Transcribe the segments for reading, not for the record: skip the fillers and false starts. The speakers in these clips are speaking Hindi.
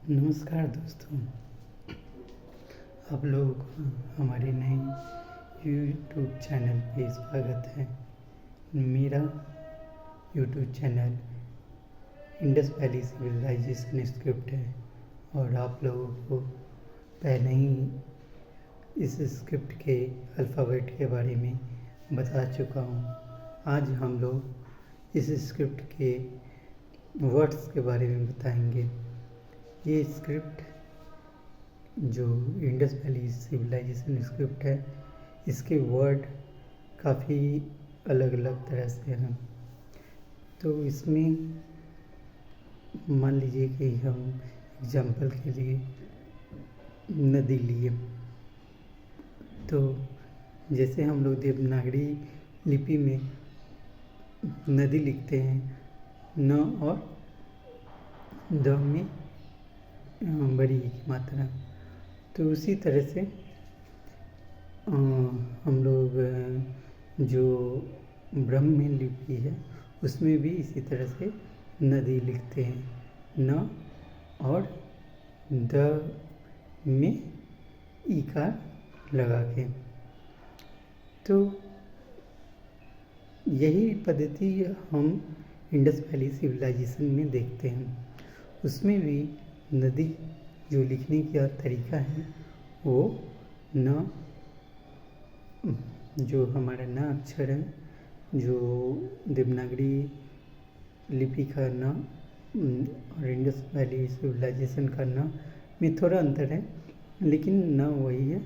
नमस्कार दोस्तों, आप लोगों को हमारे नए यूट्यूब चैनल पे स्वागत है। मेरा YouTube channel Indus valley civilisation script है और आप लोगों को पहले ही इस स्क्रिप्ट के अल्फ़ाबेट के बारे में बता चुका हूँ। आज हम लोग इस स्क्रिप्ट के वर्ड्स के बारे में बताएंगे। ये स्क्रिप्ट जो इंडस वैली सिविलाइजेशन स्क्रिप्ट है, इसके वर्ड काफ़ी अलग अलग तरह से हैं। तो इसमें मान लीजिए कि हम एग्जाम्पल के लिए नदी लिए, तो जैसे हम लोग देवनागरी लिपि में नदी लिखते हैं, न और द में बड़ी की मात्रा, तो उसी तरह से हम लोग जो ब्राह्मी लिपि है उसमें भी इसी तरह से नदी लिखते हैं, न और द में ईकार लगा के। तो यही पद्धति हम इंडस वैली सिविलाइजेशन में देखते हैं। उसमें भी नदी जो लिखने का तरीका है वो न, जो हमारा न अक्षर है, जो देवनागरी लिपि का न और इंडस वैली सिविलाइजेशन का न में थोड़ा अंतर है, लेकिन न वही है।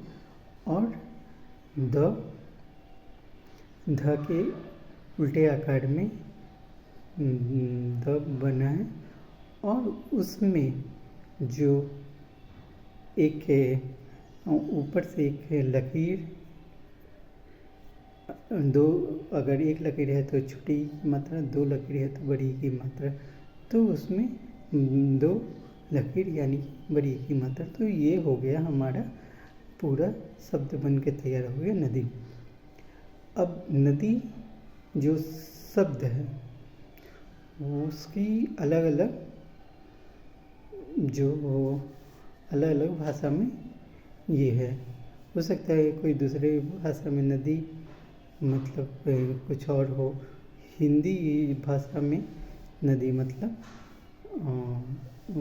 और ध के उल्टे आकार में द बना है, और उसमें जो एक ऊपर से एक लकीर, दो अगर एक लकीर है तो छोटी की मात्रा, दो लकीर है तो बड़ी की मात्रा, तो उसमें दो लकीर यानी बड़ी की मात्रा। तो ये हो गया हमारा पूरा शब्द बन के तैयार हो गया नदी। अब नदी जो शब्द है उसकी अलग अलग भाषा में ये है। हो सकता है कोई दूसरे भाषा में नदी मतलब कुछ और हो। हिंदी भाषा में नदी मतलब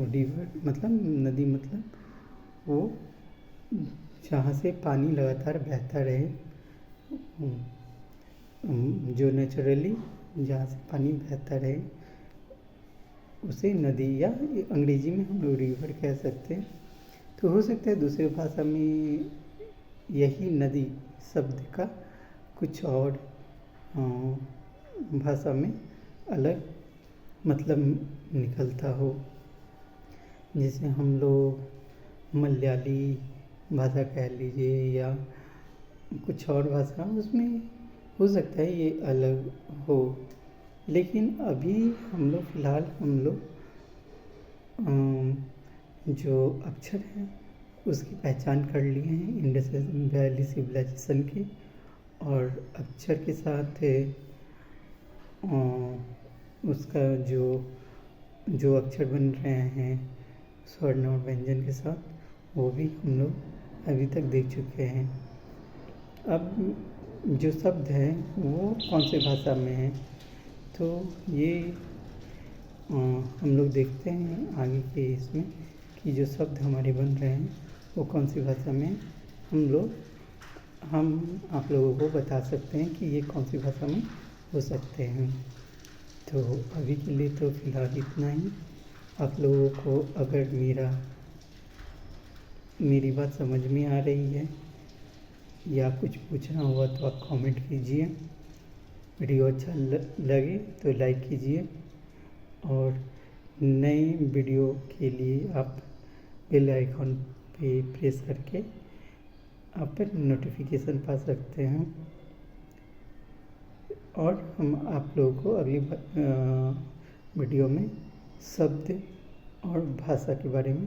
रिवर, मतलब नदी मतलब वो जहाँ से पानी लगातार बहता रहे, जो नेचुरली जहाँ से पानी बहता रहे उसे नदी, या अंग्रेजी में हम लोग रिवर कह सकते हैं। तो हो सकता है दूसरी भाषा में यही नदी शब्द का कुछ और भाषा में अलग मतलब निकलता हो। जैसे हम लोग मलयाली भाषा कह लीजिए या कुछ और भाषा, उसमें हो सकता है ये अलग हो। लेकिन अभी हम लोग फ़िलहाल जो अक्षर हैं उसकी पहचान कर लिए हैं इंडस वैली सिविलाइजेशन की, और अक्षर के साथ उसका जो अक्षर बन रहे हैं स्वर्ण और व्यंजन के साथ, वो भी हम लोग अभी तक देख चुके हैं। अब जो शब्द है वो कौन से भाषा में है, तो ये हम लोग देखते हैं आगे के इसमें कि जो शब्द हमारे बन रहे हैं वो कौन सी भाषा में हम आप लोगों को बता सकते हैं कि ये कौन सी भाषा में हो सकते हैं। तो अभी के लिए तो फ़िलहाल इतना ही। आप लोगों को अगर मेरी बात समझ में आ रही है या कुछ पूछना हुआ तो आप कमेंट कीजिए। वीडियो अच्छा लगे तो लाइक कीजिए, और नए वीडियो के लिए आप बेल आइकॉन पे प्रेस करके आप पर नोटिफिकेशन पा सकते हैं। और हम आप लोगों को अगली वीडियो में शब्द और भाषा के बारे में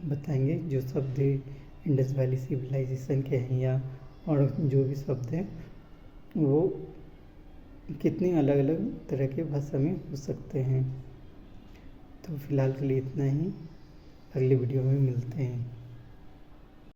बताएंगे। जो शब्द इंडस वैली सिविलाइजेशन के हैं या और जो भी शब्द हैं वो कितनी अलग अलग तरह के भाषा में हो सकते हैं। तो फिलहाल के लिए इतना ही। अगली वीडियो में मिलते हैं।